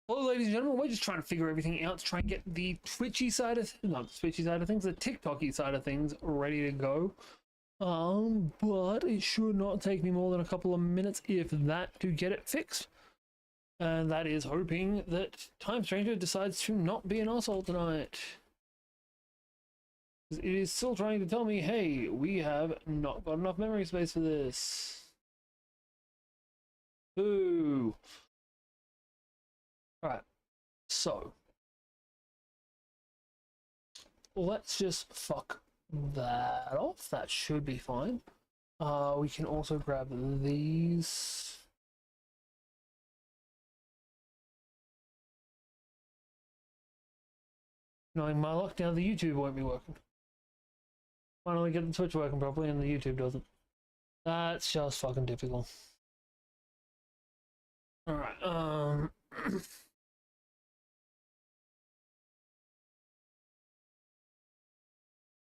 Hello, ladies and gentlemen. We're just trying to figure everything out to try and get the Twitchy side of not the Twitchy side of things, the TikToky side of things ready to go. But it should not take me more than a couple of minutes, if that, to get it fixed. And that is hoping that Time Stranger decides to not be an asshole tonight. It is still trying to tell me, hey, we have not got enough memory space for this. Boo. Alright, so let's just fuck that off. That should be fine. We can also grab these. Knowing my luck, now the YouTube won't be working. Finally get the Twitch working properly and the YouTube doesn't. That's just fucking typical. Alright,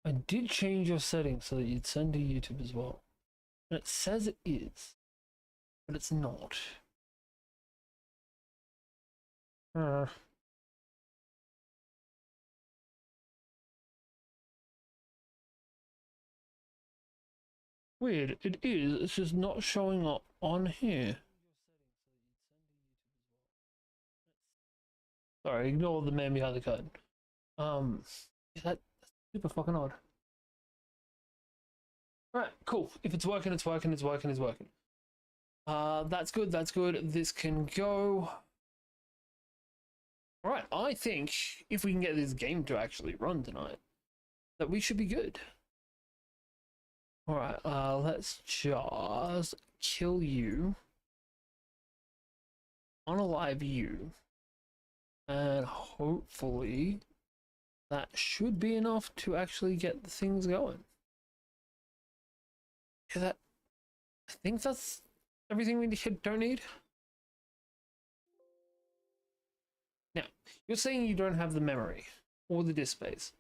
I did change your settings so that you'd send to YouTube as well. And it says it is, but it's not. Weird, it is, it's just not showing up on here. Sorry, ignore the man behind the curtain. That's super fucking odd. Alright, cool. If it's working, it's working, it's working, it's working. That's good, that's good. This can go. Alright, I think if we can get this game to actually run tonight, that we should be good. Alright, let's just kill you. Unalive you. And hopefully that should be enough to actually get the things going. Yeah, I think that's everything we don't need. Now, you're saying you don't have the memory or the disk space,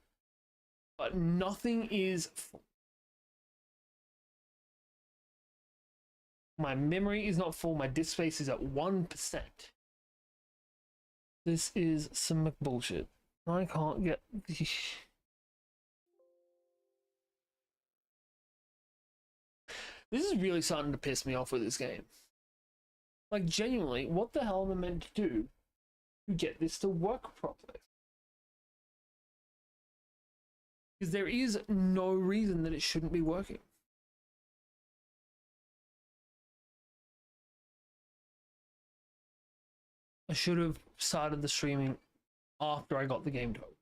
but nothing is full. My memory is not full, my disk space is at 1%. This is some bullshit. I can't get the... This is really starting to piss me off with this game. Like, genuinely, what the hell am I meant to do to get this to work properly? Because there is no reason that it shouldn't be working. I should have started the streaming after I got the game to open.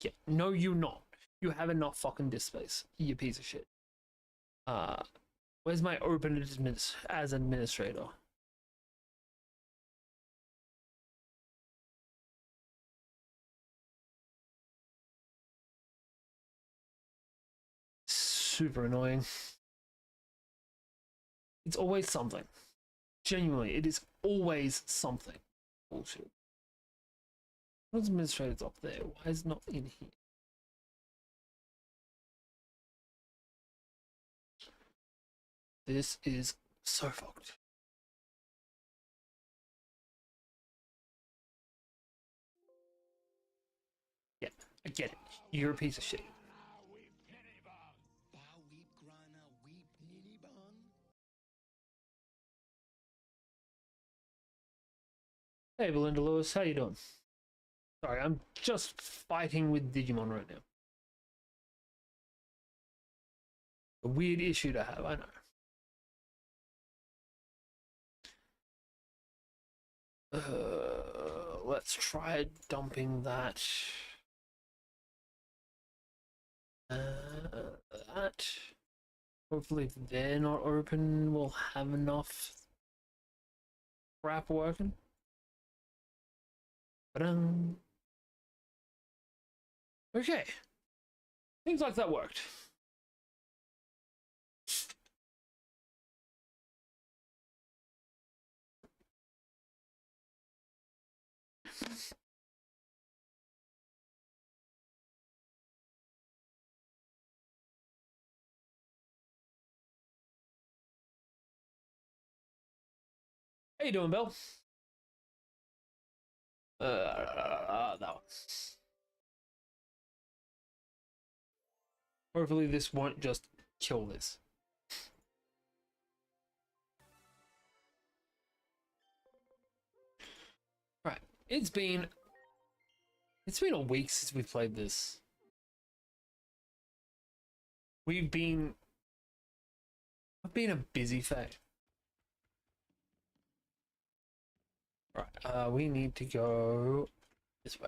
Yeah, no, you're not. You have enough fucking disk space, you piece of shit. Where's my open as administrator? Super annoying. It's always something. Genuinely, it is always something. Bullshit. What's administrator's up there? Why is it not in here? This is so fucked. Yeah, I get it. You're a piece of shit. Hey, Belinda Lewis, how you doing? Sorry, I'm just fighting with Digimon right now. A weird issue to have, I know. Let's try dumping that. That. Hopefully, if they're not open, we'll have enough crap working. Okay. Seems like that worked. How you doing, Bill? That one. Hopefully this won't just kill this. Right. It's been a week since we played this. I've been a busy fag. Right, we need to go this way.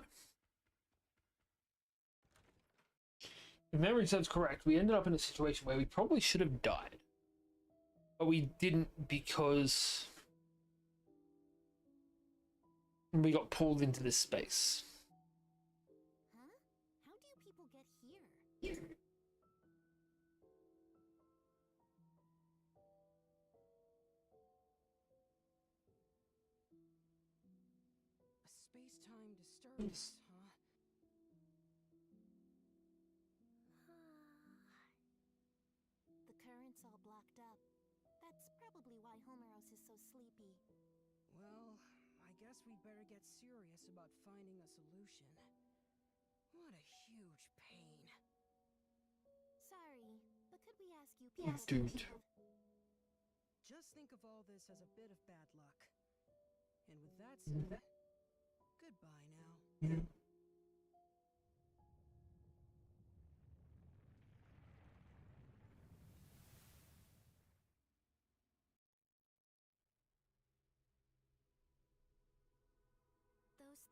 If memory serves correct, we ended up in a situation where we probably should have died. But we didn't because we got pulled into this space. Huh? How do you people get here? A space-time disturbance, huh? The current's all blocked up. That's probably why Homeros is so sleepy. Well, I guess we'd better get serious about finding a solution. What a huge pain. Sorry, but could we ask you people to Dude. leave? Just think of all this as a bit of bad luck. And with that said, goodbye now. Those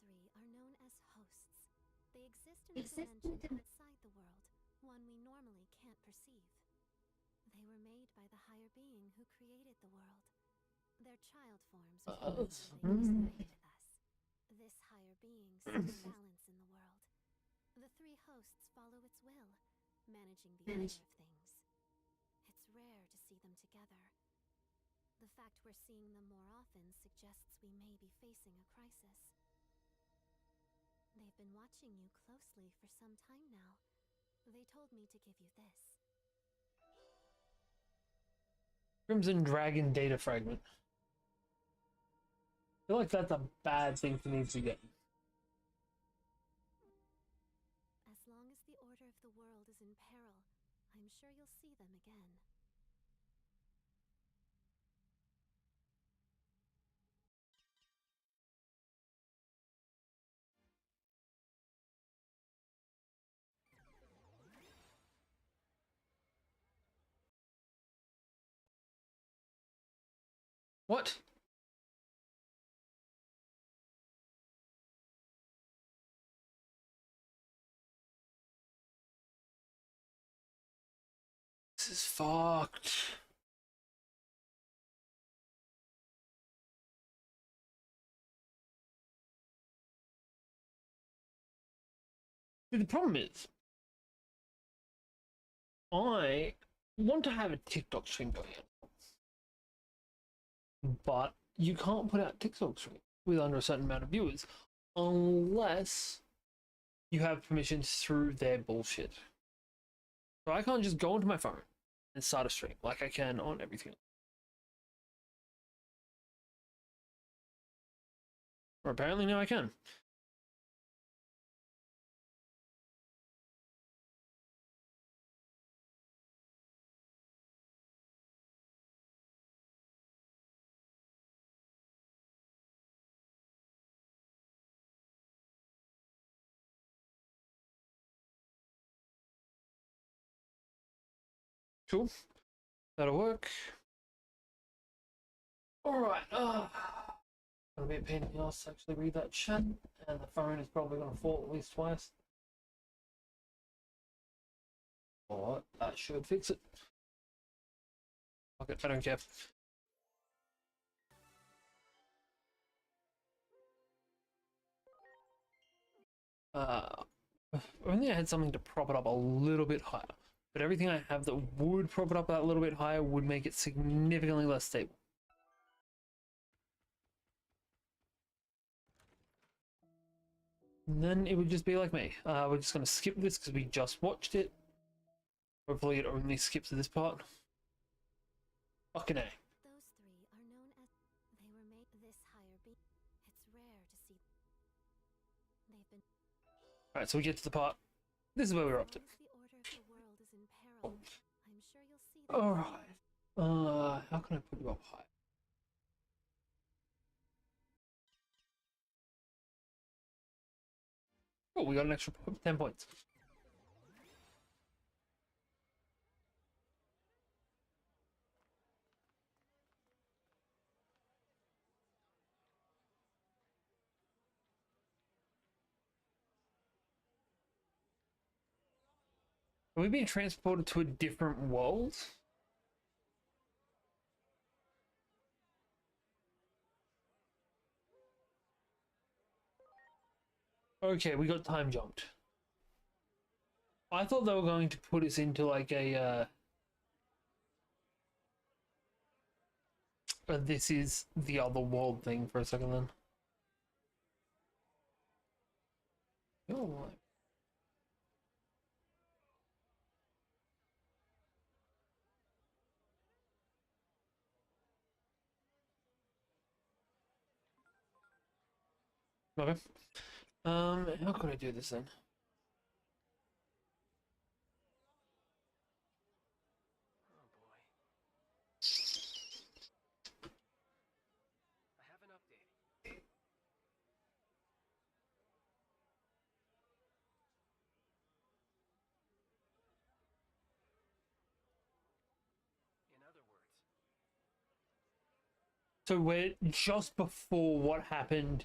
three are known as hosts. They exist in a dimension outside the world, one we normally can't perceive. They were made by the higher being who created the world. Their child forms are created us. This higher being seeks balance in the world. The three hosts follow its will, managing the order of things. It's rare to see them together. The fact we're seeing them more often suggests we may be facing a crisis. They've been watching you closely for some time now. They told me to give you this. Crimson Dragon data fragment. I feel like that's a bad thing to need to get. As long as the order of the world is in peril, I'm sure you'll see them again. What? This is fucked. See, the problem is, I want to have a TikTok stream going on, but you can't put out TikTok stream with under a certain amount of viewers unless you have permissions through their bullshit. So I can't just go onto my phone and start a stream like I can on everything else. Or apparently now I can. Cool. That'll work. Alright, gonna be a pain in the ass to actually read that chat, and the phone is probably gonna fall at least twice. But that should fix it. Fuck it, I don't care. If only I had something to prop it up a little bit higher. But everything I have that would prop it up that little bit higher would make it significantly less stable. And then it would just be like me. We're just going to skip this because we just watched it. Hopefully it only skips to this part. Fucking A. Those three are known as... This higher being, it's rare to see. They've been. Alright, so we get to the part. This is where we're up to. As long as the order of the world is in peril, I'm sure you'll see. Alright. How can I put you up high? Oh, we got an extra 10 points. Are we being transported to a different world? Okay, we got time jumped. I thought they were going to put us into like a this is the other world thing for a second then. Oh, okay. How could I do this then? Oh boy. I have an update. In other words, So we're just before what happened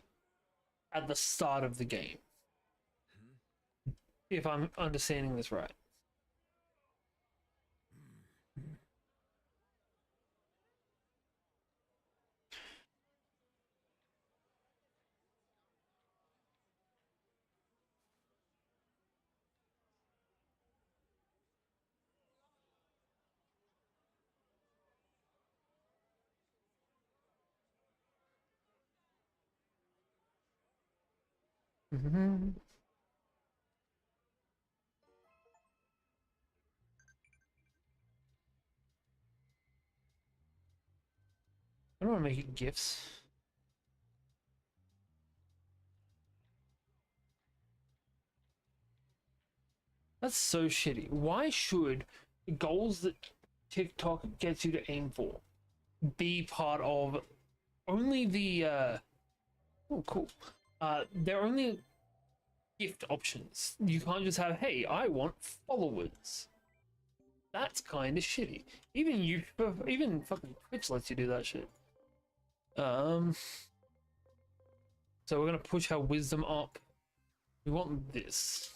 at the start of the game. If I'm understanding this right. Mm-hmm. I don't want to make it gifts. That's so shitty. Why should goals that TikTok gets you to aim for be part of only the oh cool. They're only gift options. You can't just have, hey, I want followers. That's kind of shitty. Even fucking Twitch lets you do that shit. So we're gonna push our wisdom up. We want this.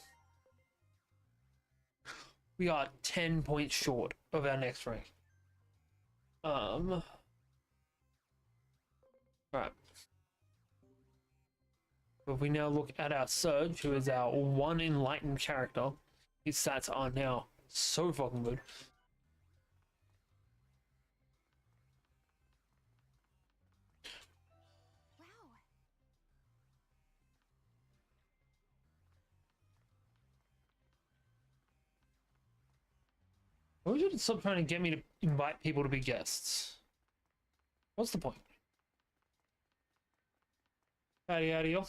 We are 10 points short of our next rank. Right. But if we now look at our Surge, who is our one enlightened character, his stats are now so fucking good. Wow. Why should it stop trying to get me to invite people to be guests? What's the point? Howdy, howdy, y'all.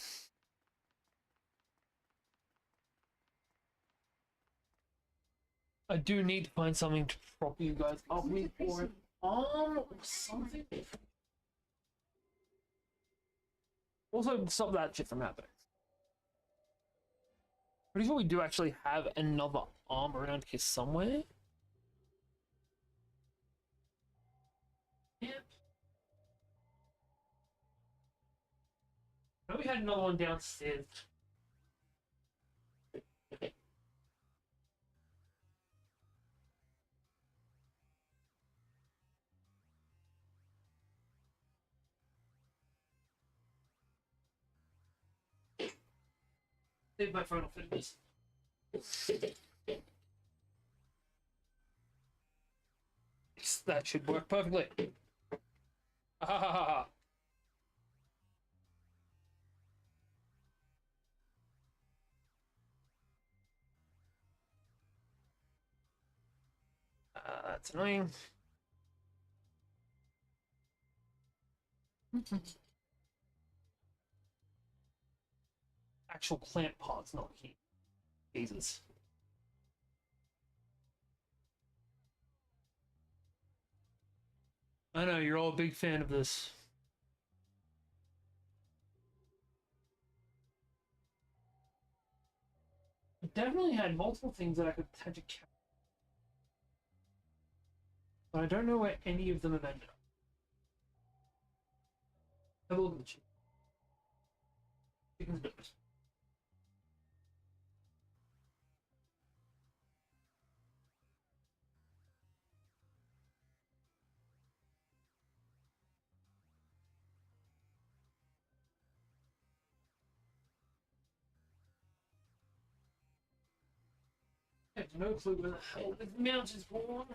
I do need to find something to prop you guys up with for an arm or something. Also, stop that shit from happening. Pretty sure we do actually have another arm around here somewhere. Yeah. I know we had another one downstairs. Save my Final Fitness. That should work perfectly. Ha ha ha ha. That's annoying. actual clamp parts, not here. Jesus. I know you're all a big fan of this. I definitely had multiple things that I could have to count, but I don't know where any of them have ended up. Have a look at the chicken. Chicken's good. I have no clue where the hell this mount is born.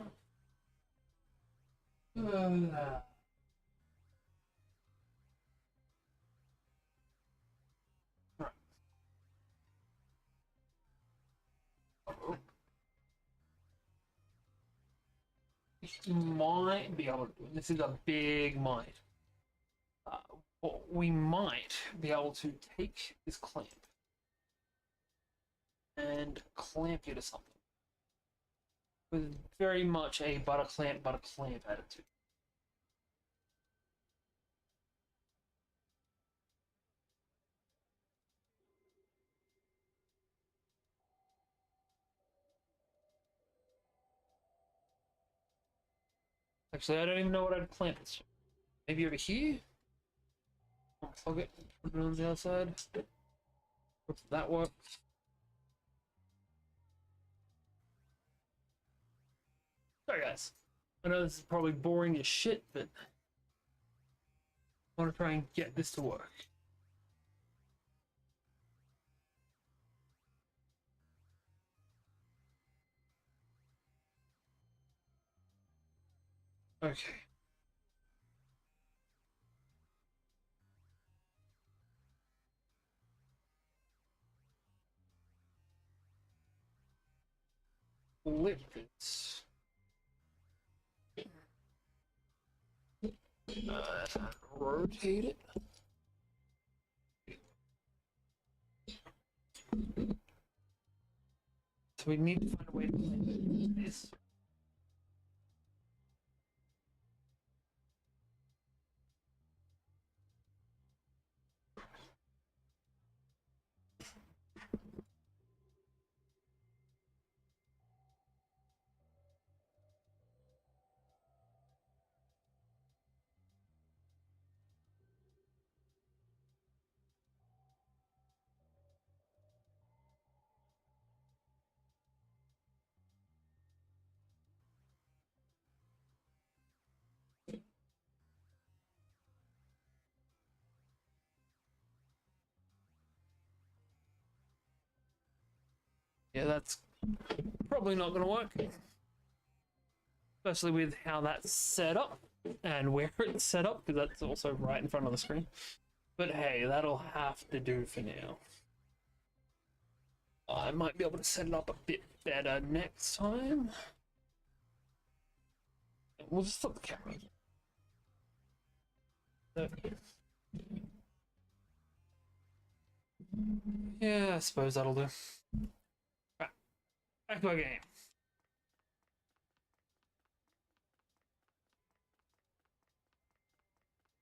Right. Oh. Might be able to do it. This is a big might. What we might be able to take this clamp and clamp it to something with very much a butter clamp attitude. Actually, I don't even know what I'd clamp this to. Maybe over here? Unplug it, put it on the outside. Hope that works. Sorry guys. I know this is probably boring as shit, but I want to try and get this to work. Okay. Flip this. Rotate it. So we need to find a way to clamp this. Yeah, that's probably not going to work. Especially with how that's set up and where it's set up, because that's also right in front of the screen. But hey, that'll have to do for now. I might be able to set it up a bit better next time. We'll just stop the camera. Yeah, I suppose that'll do. Right, back to our game.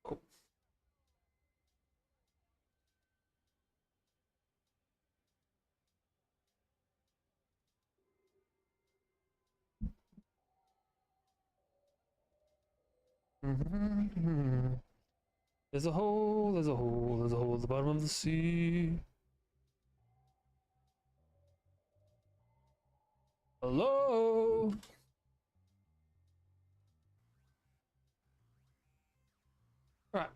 Cool. There's a hole, there's a hole, there's a hole at the bottom of the sea. Hello? Right.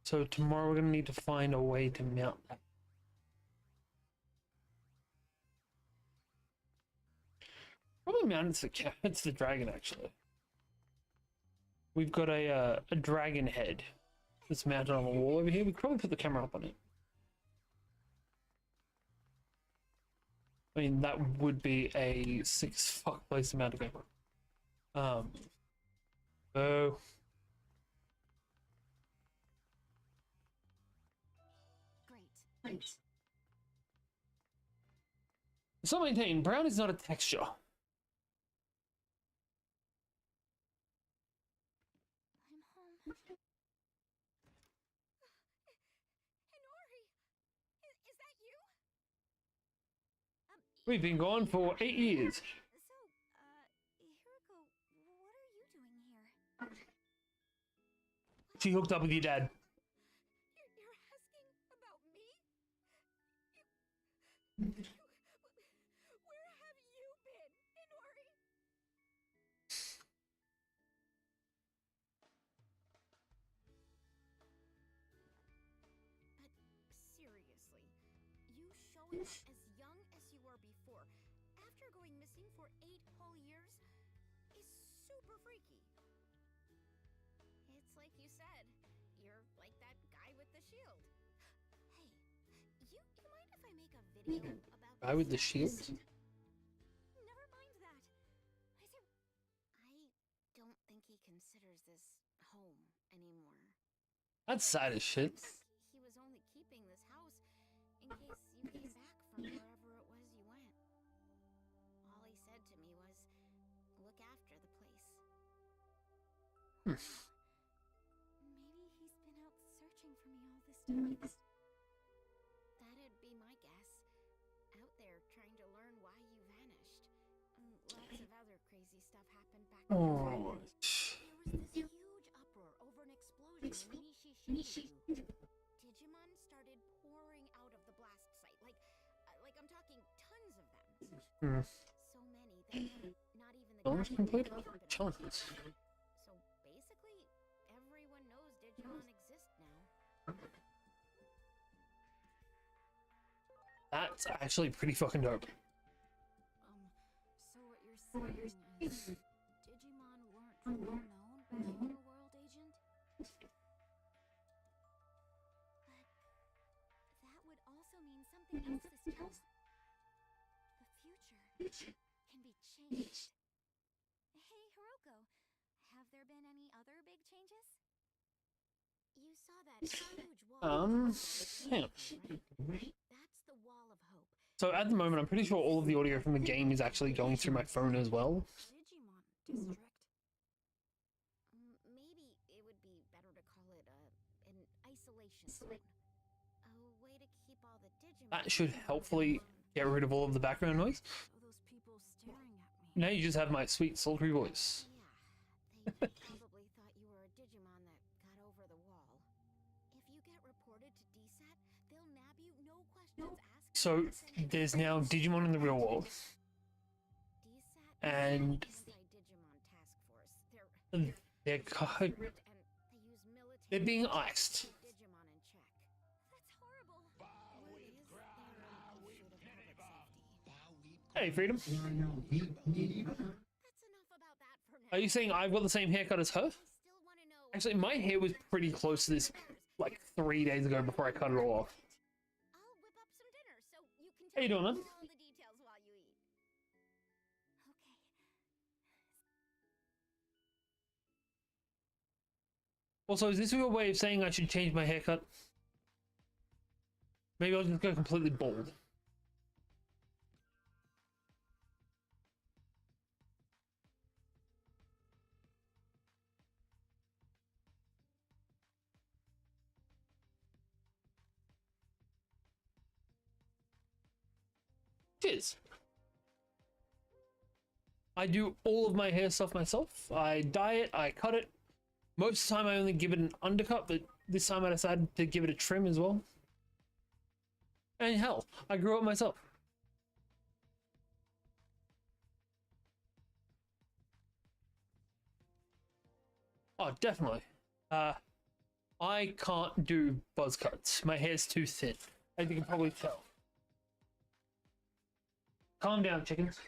So tomorrow we're gonna need to find a way to mount that. Probably mount it to the it's the dragon actually. We've got a dragon head that's mounted on the wall over here. We could probably put the camera up on it. I mean, that would be a six fuck place to mount a camera. So So maintain, brown is not a texture. I'm home. Hinori! Is that you? We've been gone for 8 years. So, Hiroko, what are you doing here? She hooked up with your dad. You're asking about me? Where have you been, Hinori? But seriously, you showing up as young as you were before, after going missing for 8 whole years, is super freaky. It's like you said, you're like that guy with the shield. Hey, you mind if I make a video about Guy with the this shield? house? Never mind that. I don't think he considers this home anymore. That's sad as shit. He was only keeping this house in case you came back from wherever it was you went. All he said to me was, look after the place. Maybe he's been out searching for me all this time. That'd be my guess. Out there trying to learn why you vanished. Lots of other crazy stuff happened back then. Oh, There was this huge uproar over an explosion in Nishi. Digimon started pouring out of the blast site. Like I'm talking tons of them. So many that not even the almost Guardian complete can keep it up. challenges. So basically, everyone knows Digimon exist now. That's actually pretty fucking dope. So what you're saying is Digimon weren't truly known by the Inner World Agent? But that would also mean something else this time. The future can be changed. Hey, Hiroko, have there been any other big changes? You saw that huge wall. Hang on. That's the wall of hope. So at the moment, I'm pretty sure all of the audio from the game is actually going through my phone as well. Digimon District. Maybe it would be better to call it an isolation zone. A way to keep all the Digimon. That should helpfully get rid of all of the background noise. All those people staring at me. Now you just have my sweet, sultry voice. Yeah, they probably thought you were a Digimon that got over the wall. If you get reported to DSAT, they'll nab you, no questions asked. So there's now Digimon in the real world. DSAT And Digimon Task Force. they're they're being iced. Digimon in check. That's horrible. What is there in the pursuit of public safety? Hey, Freedom. That's enough about that for now. Are you saying I've got the same haircut as her? I still want to know. Actually, my hair was pretty close to this like 3 days ago before I cut it all off. I'll whip up some dinner so you can How you tell doing, me man? all the details while you eat. Okay. Also, is this your way of saying I should change my haircut? Maybe I'll just go completely bald. Cheers. I do all of my hair stuff myself. I dye it, I cut it. Most of the time I only give it an undercut, but this time I decided to give it a trim as well. And hell, I grew up myself. Oh, definitely. I can't do buzz cuts. My hair's too thin, as you can probably tell. Calm down, chickens.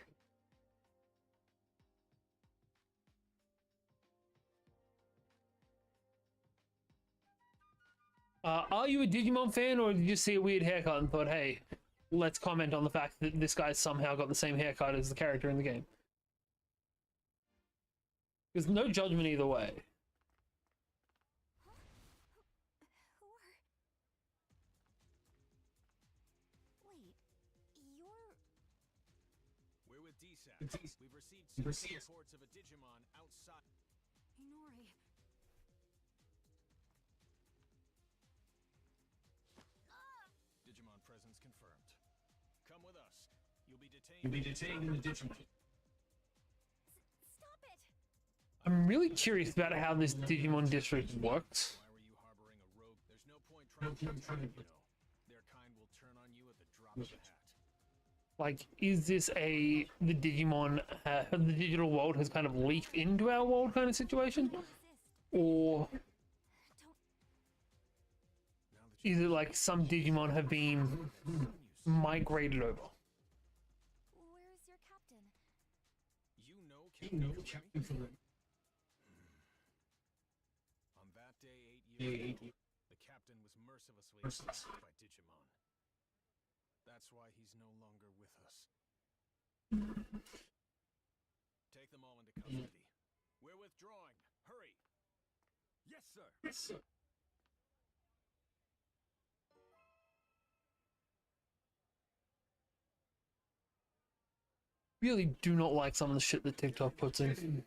Are you a Digimon fan, or did you see a weird haircut and thought, hey, let's comment on the fact that this guy somehow got the same haircut as the character in the game? There's no judgment either way. Who are... ASAP. We've received reports of a Digimon outside. Inori. Digimon presence confirmed. Come with us. You'll be detained in the Digimon. Stop it! I'm really curious about how this Digimon district works. Why were you harboring a rogue? There's no point trying to protect them, you know. Their kind will turn on you at the drop of a hat. Like, is this the Digimon, the digital world has kind of leaked into our world kind of situation? Resist. Or Don't. Now that you is it like some Digimon have been migrated over? Where is your captain? you know Captain Flynn. On that day 8 years ago, the captain was mercilessly attacked by Digimon. That's why he's no longer with us. Take them all into custody. We're withdrawing. Hurry. Yes, sir. Yes, sir. Really do not like some of the shit that TikTok puts in.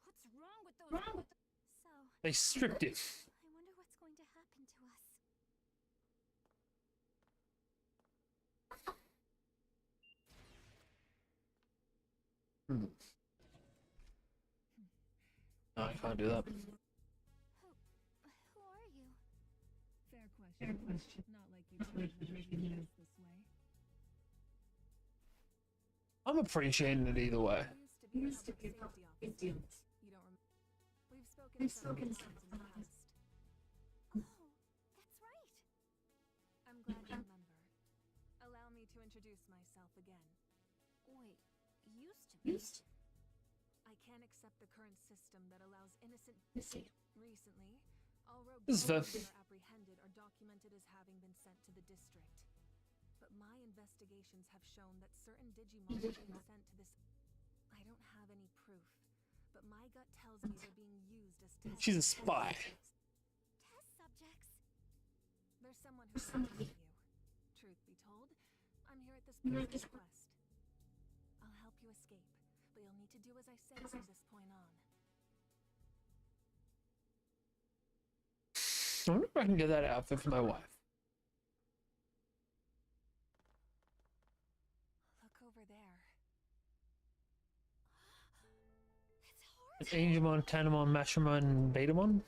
What's wrong with those? So, They stripped it. I wonder what's going to happen to us. No, I can't do that. Who are you? Fair question. Not like you chose this way. I'm appreciating it either way. Used to be a public safety officer. You don't remember? We've spoken several times in the past. Oh, that's right. I'm glad you remember. Allow me to introduce myself again. Wait, used to be? I can't accept the current system that allows innocent. Recently, all rogue This is fair. Digimon are apprehended or documented as having been sent to the district. But my investigations have shown that certain Digimon are being sent to this. I don't have any proof, but my gut tells me they're being used as test She's a spy. Test subjects? There's someone who can help you. Truth be told, I'm here at this person's request. I'll help you escape, but you'll need to do as I say from this point on. I wonder if I can get that outfit for my wife. Look over there. It's It's Angemon, Tanamon, Mashamon, and Betamon.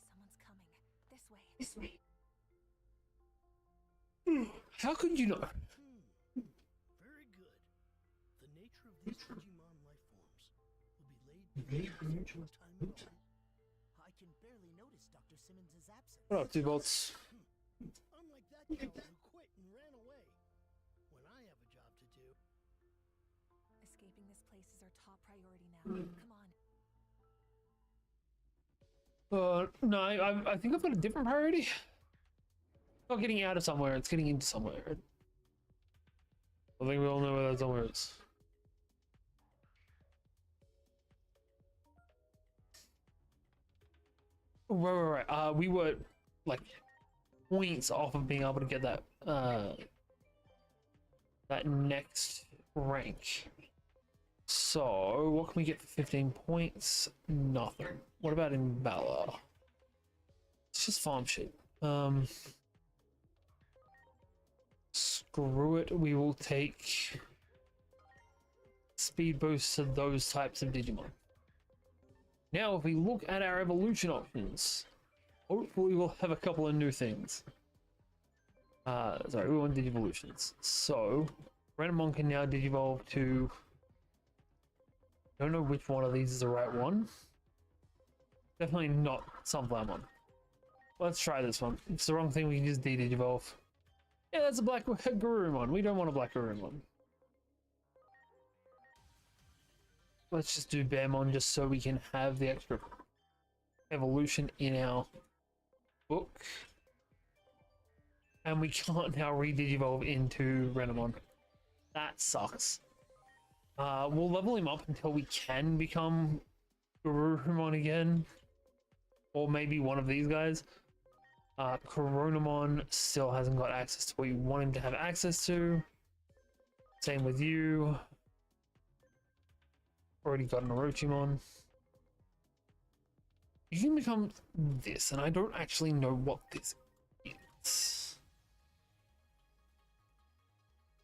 Someone's coming. This way. How could you know? Very good. The nature of these Digimon life forms will be laid bare in short time at all. I can barely notice Dr. Simmons' absence. What up, 2 volts? Unlike that coward who quit and ran away. When I have a job to do. Escaping this place is our top priority now. Come on. No, I think I've got a different priority. Not getting out of somewhere, it's getting into somewhere. I think we all know where that somewhere is. Right. We were like points off of being able to get that that next rank. So what can we get for 15 points? Nothing. What about in Valor? It's just farm shit. Screw it. We will take speed boosts to those types of Digimon. Now, if we look at our evolution options, hopefully we'll have a couple of new things. Sorry, we want Digivolutions. So, Renamon can now Digivolve to... I don't know which one of these is the right one. Definitely not Sunflowermon. Let's try this one. If it's the wrong thing, we can just Digivolve. Yeah, that's a black Garurumon. We don't want a black Garurumon. Let's just do Bearmon just so we can have the extra evolution in our book. And we can't now re-Digivolve into Renamon. That sucks. We'll level him up until we can become Garurumon again. Or maybe one of these guys. Coronamon still hasn't got access to what you want him to have access to. Same with you. Already got an Orochimon. You can become this, and I don't actually know what this is.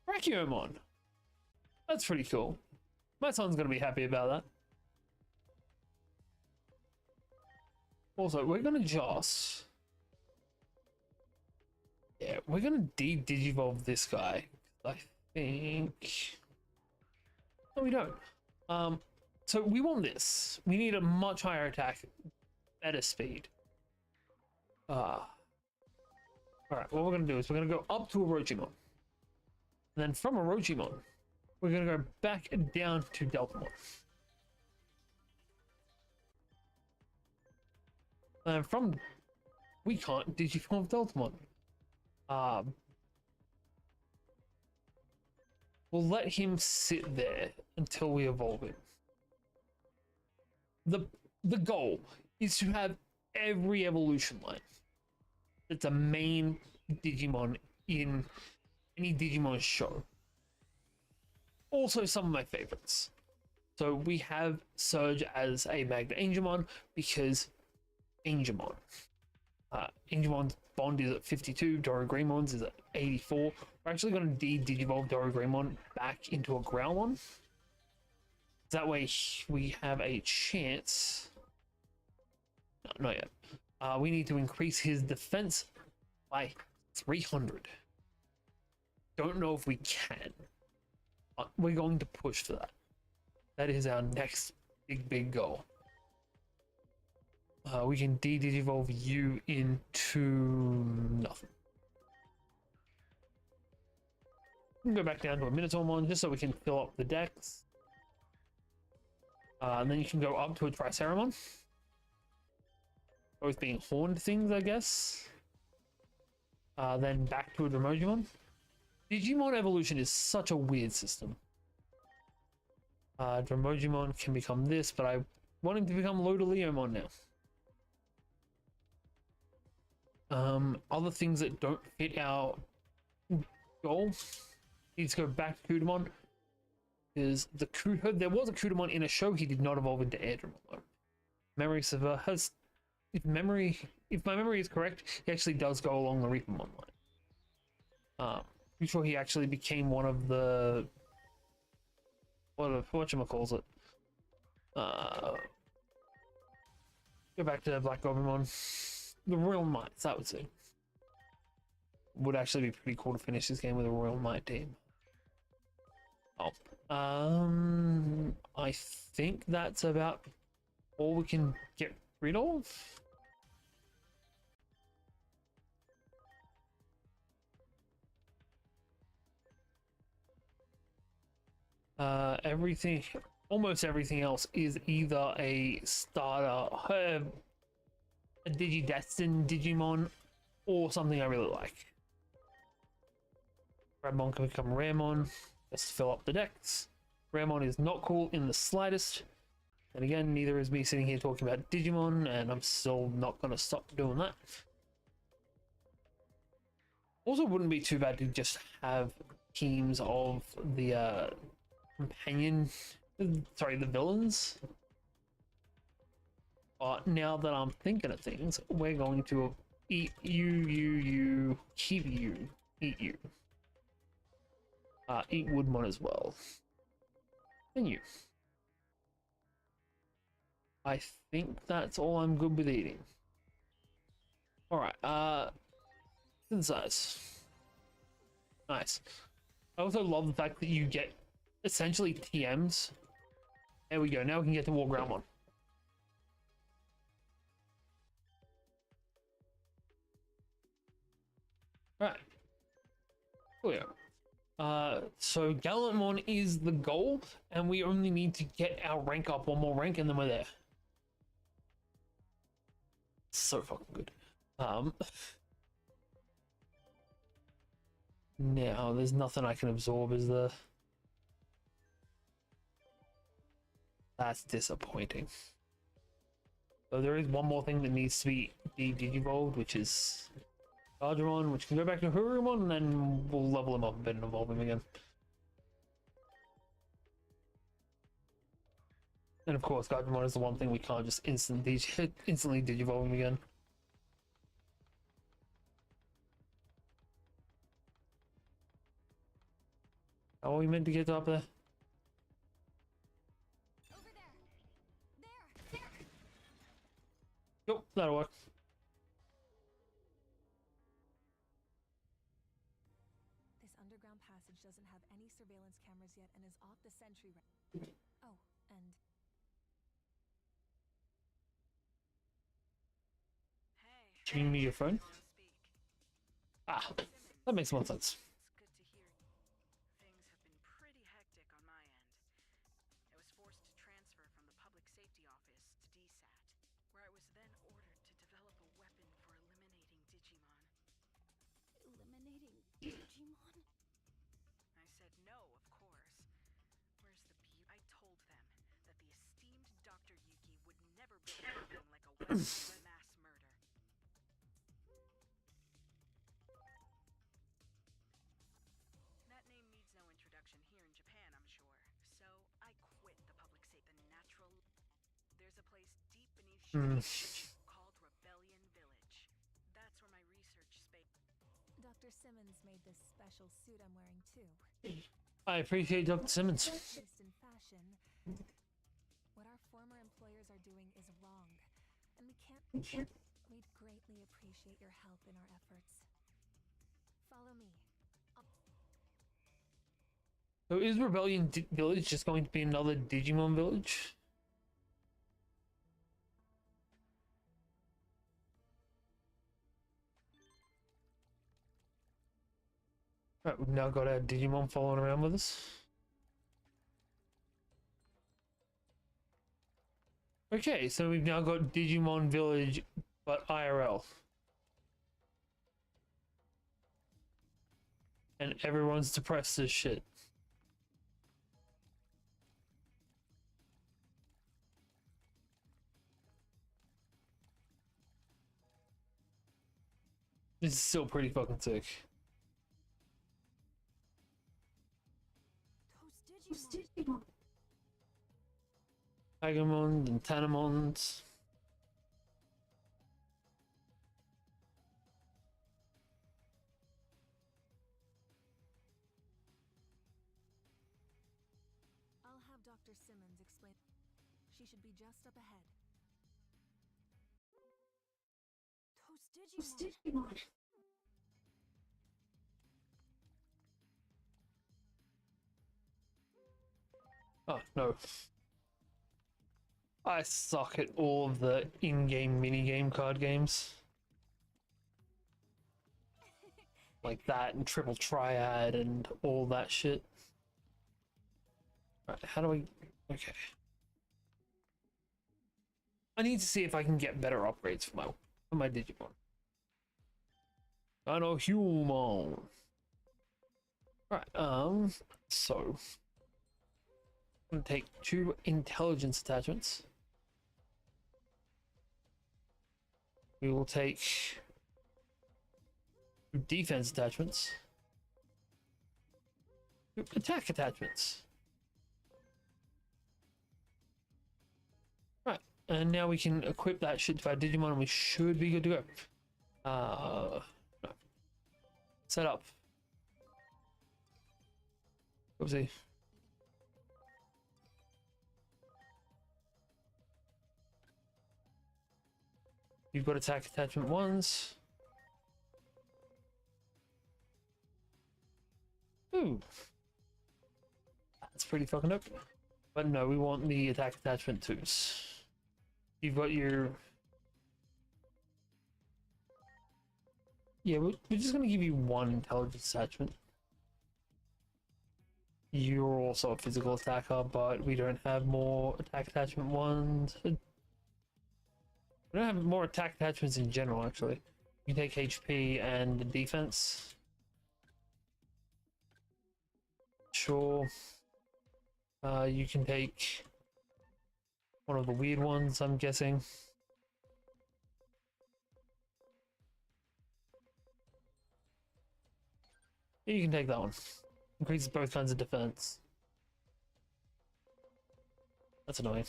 Brachioumon. That's pretty cool. My son's gonna be happy about that. Also, we're gonna just... Yeah, we're gonna digivolve this guy. I think... No, we don't. So we want this. We need a much higher attack, better speed. Alright, what we're gonna do is we're gonna go up to Orochimon. And then from Orochimon, we're gonna go back down to Deltamon. And from... We can't digivolve Deltamon. We'll let him sit there until we evolve him. The goal is to have every evolution line that's a main Digimon in any Digimon show. Also some of my favorites. So we have Surge as a Magna Angemon because Angemon. Angemon's bond is at 52, Dorogremon's is at 84. We're actually going to digivolve Dorogremon back into a Growlmon. That way we have a chance. No, not yet. We need to increase his defense by 300. Don't know if we can. But we're going to push for that. That is our next big goal. We can digivolve you into nothing. We can go back down to a Minotaurmon just so we can fill up the decks. And then you can go up to a Triceramon. Both being horned things, I guess. Then back to a Dromogimon. Digimon evolution is such a weird system. Dromogimon can become this, but I want him to become Lodaleomon now. Other things that don't fit our goal needs to go back to Kudamon. Because there was a Kudamon in a show, he did not evolve into Airdramon. Memory server has, if my memory is correct, he actually does go along the Reapermon line. Pretty sure he actually became one of the whatchamacallit. Go back to Black Goblimon. The Royal Mites, that would say. Would actually be pretty cool to finish this game with a Royal Might team. Oh. I think that's about all we can get rid of. Everything, almost everything else is either a starter, a Digidestined Digimon, or something I really like. Grabmon can become Raремon, just to fill up the decks. Raремon is not cool in the slightest. And again, neither is me sitting here talking about Digimon, and I'm still not going to stop doing that. Also, wouldn't be too bad to just have teams of the the villains. But now that I'm thinking of things, we're going to eat you, keep you, eat you. Eat Woodmon as well. And you. I think that's all I'm good with eating. Alright, synthesize. Nice. I also love the fact that you get essentially TMs. There we go, now we can get to War Groundmon. Right. Cool. So Gallantmon is the goal, and we only need to get our rank up one more rank, and then we're there. So fucking good. Now there's nothing I can absorb, is there? That's disappointing. So there is one more thing that needs to be de-digivolved, which is Digimon, which can go back to Hurumon, and then we'll level him up a bit and evolve him again. And of course, Digimon is the one thing we can't just instantly digivolve him again. How are we meant to get up there? Over there! There! Yep, that'll work. This underground passage doesn't have any surveillance cameras yet and is off the sentry Oh, and Give me your phone. Ah, that makes more sense. It's good to hear you. Things have been pretty hectic on my end. I was forced to transfer from the Public Safety Office to DSAT, where I was then ordered to develop a weapon for eliminating Digimon. Eliminating Digimon? I said no, of course. Where's the beauty? I told them that the esteemed Dr. Yuki would never build anything like a weapon for mass murder. That name needs no introduction here in Japan, I'm sure. So I quit the public safety. The natural. There's a place deep beneath called Rebellion Village. That's where my research space. Dr. Simmons made this special suit I'm wearing too. I appreciate Dr. Simmons. Taste in fashion. What our former employers are doing is wrong, and we can't. We'd greatly appreciate your help in our efforts. Follow me. So is Rebellion Village just going to be another Digimon village? Right, we've now got our Digimon following around with us. Okay, so we've now got Digimon Village, but IRL. And everyone's depressed as shit. This is still pretty fucking sick. Those Digimon. Agamon and Tanamons. I'll have Dr. Simmons explain. She should be just up ahead. Those Digimon. Oh, no. I suck at all of the in-game minigame card games. Like that and Triple Triad and all that shit. Right, how do I... Okay. I need to see if I can get better upgrades for my Digimon. I know human. Right, so I'm gonna take 2 intelligence attachments. We will take 2 defense attachments. 2 attack attachments. Right, and now we can equip that shit to our Digimon and we should be good to go. No. Set up. Oopsie. You've got attack attachment 1s. Ooh. That's pretty fucking up. But no, we want the attack attachment 2s. You've got your... Yeah, we're just going to give you 1 intelligence attachment. You're also a physical attacker, but we don't have more attack attachment 1s. We don't have more attack attachments in general, actually. You can take HP and defense. Sure. You can take one of the weird ones, I'm guessing. You can take that one. Increases both kinds of defense. That's annoying.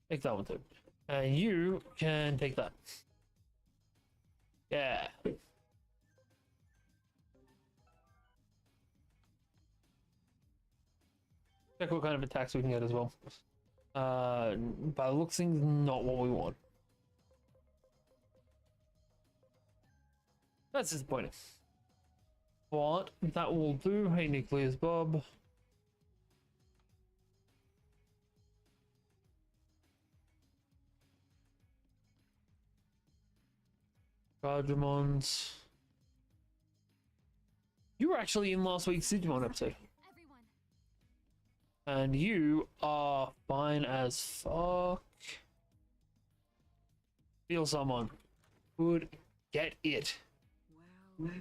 Take that one too. And you can take that. Yeah. Check what kind of attacks we can get as well. By the looks of things, not what we want. That's disappointing. But that will do. Hey, Nucleus Bob. Digimons. You were actually in last week's Digimon episode. Everyone, And you are fine as fuck. Feel someone. Good. Get it. Well,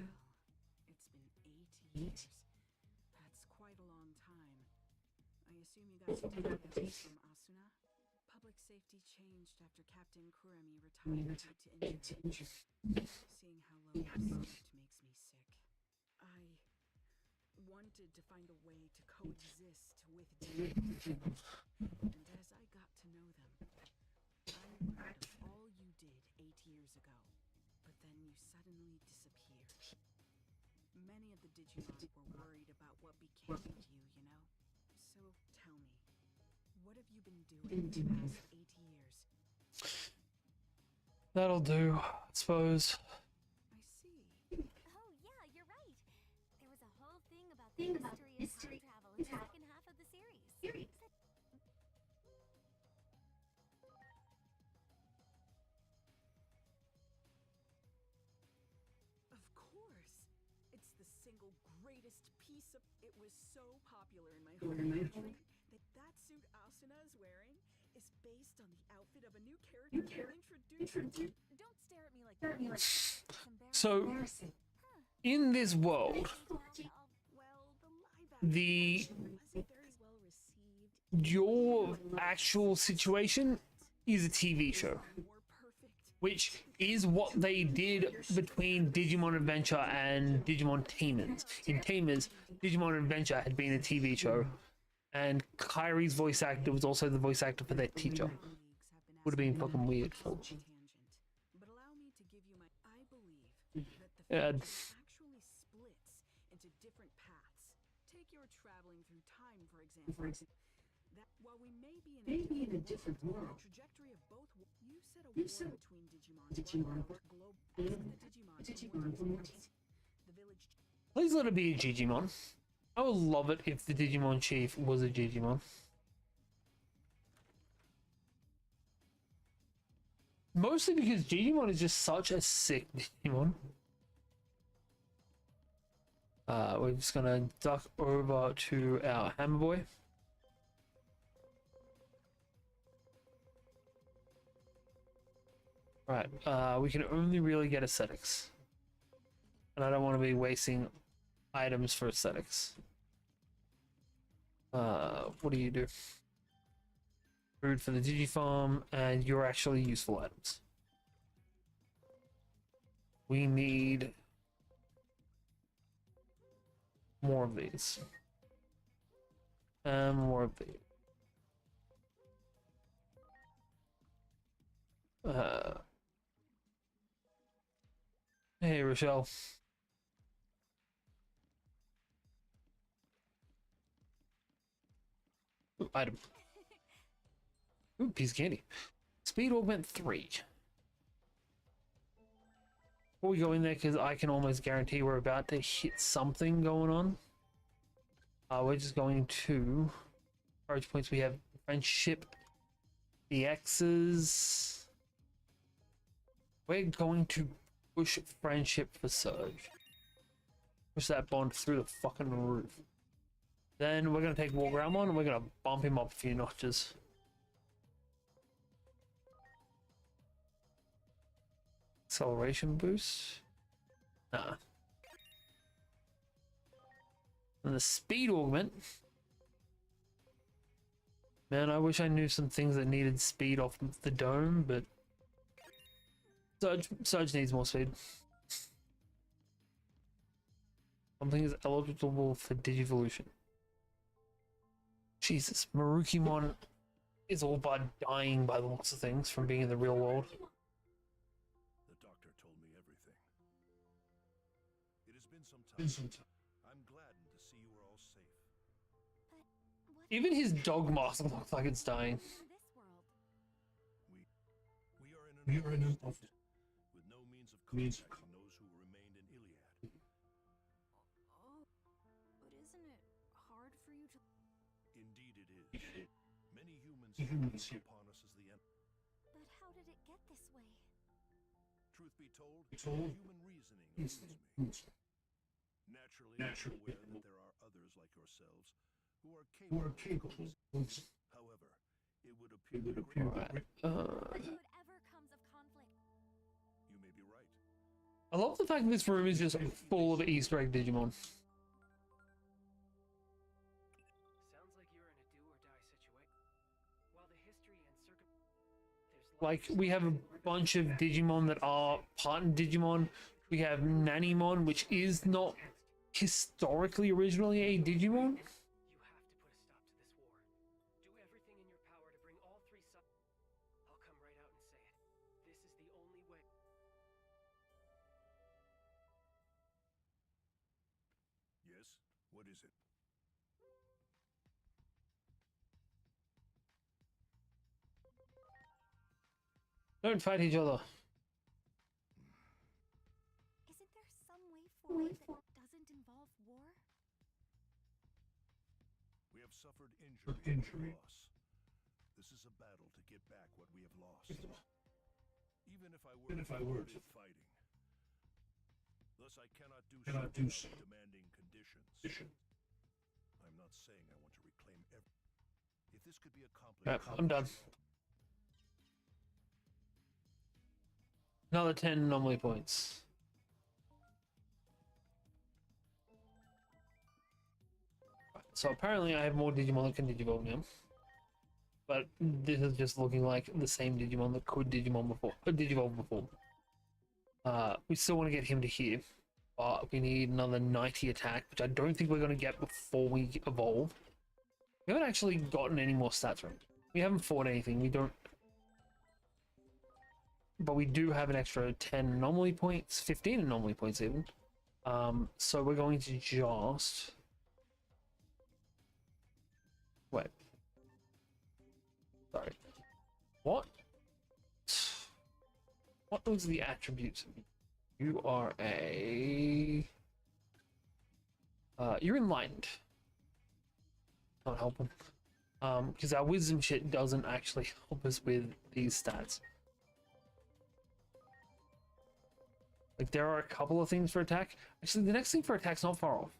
it's been 8 years. That's quite a long time. I assume you guys picked up the case from Asuna? Public safety changed after Captain Kurami retired due to injury. Seeing how low I slipped makes me sick. I wanted to find a way to coexist with Digimon. And as I got to know them, I learned of all you did 8 years ago. But then you suddenly disappeared. Many of the Digimon were worried about what became of you, you know? So tell me, what have you been doing the past 8 years? That'll do, I suppose. I see. oh yeah, you're right. There was a whole thing about the mystery of time travel in the second half of the series. Of course. It's the single greatest piece of... It was so popular in my home. That suit Asuna is wearing is based on the outfit of a new character introduced. Don't stare at me like that. It's So, in this world, well, the live the action wasn't very well received. your actual situation is a TV show, More perfect. which is what they did between Digimon Adventure and Digimon Tamers. In Tamers, Digimon Adventure had been a TV show, and Kyrie's voice actor was also the voice actor for their teacher. Would have been fucking weird. But allow me to give you my... I believe that the Yeah. future actually splits into different paths. Take your traveling through time, for example. That while we may be in a different world, the trajectory of both... You said a war between Digimon globe... The Digimon for more the village... Please let it be a Digimon. I would love it if the Digimon Chief was a Digimon. Mostly because Digimon is just such a sick Digimon. We're just gonna duck over to our Hammer Boy. Right, we can only really get aesthetics. And I don't want to be wasting items for aesthetics. What do you do? Food for the Digifarm, and you're actually useful items. We need more of these. And more of these. Hey, Rochelle. Ooh, item. Ooh, piece of candy. Speed augment 3. Before we go in there, because I can almost guarantee we're about to hit something going on. We're just going to courage points. We have friendship, the X's. We're going to push friendship for Surge. Push that bond through the fucking roof. Then we're going to take Warground on and we're going to bump him up a few notches. Acceleration boost? Nah. And the speed augment. Man, I wish I knew some things that needed speed off the dome, but Surge needs more speed. Something is eligible for Digivolution. Jesus, Marukimon is all but dying by the looks of things from being in the real world. The doctor told me everything. It has been some time. I'm gladdened to see you are all safe. But what Even his dog mask looks like it's dying. in this world? We are in an outpost with no means of contacting those who remained in Iliad. Oh, but isn't it hard for you to... Indeed it is. Many humans look upon us as the end. But how did it get this way? Truth be told, human reasoning eludes me. Naturally, I'm aware that there are others like yourselves who are capable. However, it would appear that Right. What good ever comes of conflict? you may be right. I love the fact that this room is just full of Easter egg Digimon. Sounds like you're in a do-or-die situation. While the history and there's Like, we have a bunch of Digimon that are part Digimon. We have Nanimon, which is not historically originally a Digimon. You have to put a stop to this war. Do everything in your power to bring all three sides. I'll come right out and say it. This is the only way. Yes? What is it? Don't fight each other. Isn't there some way forward that doesn't involve war? We have suffered injury and loss. This is a battle to get back what we have lost. Even if I were to fighting. Thus I cannot do so without demanding conditions. I'm not saying I want to reclaim every... If this could be accomplished... Yep, I'm done. Another 10 anomaly points. So apparently I have more Digimon that can Digivolve now. But this is just looking like the same Digimon that could Digivolve before. We still want to get him to here. But we need another 90 attack, which I don't think we're going to get before we evolve. We haven't actually gotten any more stats from him. We haven't fought anything. We don't... But we do have an extra 10 anomaly points, 15 anomaly points even. So we're going to just... Wait. Sorry. What? What was the attributes? You are a... you're enlightened. Not helping. Because our wisdom shit doesn't actually help us with these stats. Like, there are a couple of things for attack. Actually, the next thing for attack's not far off.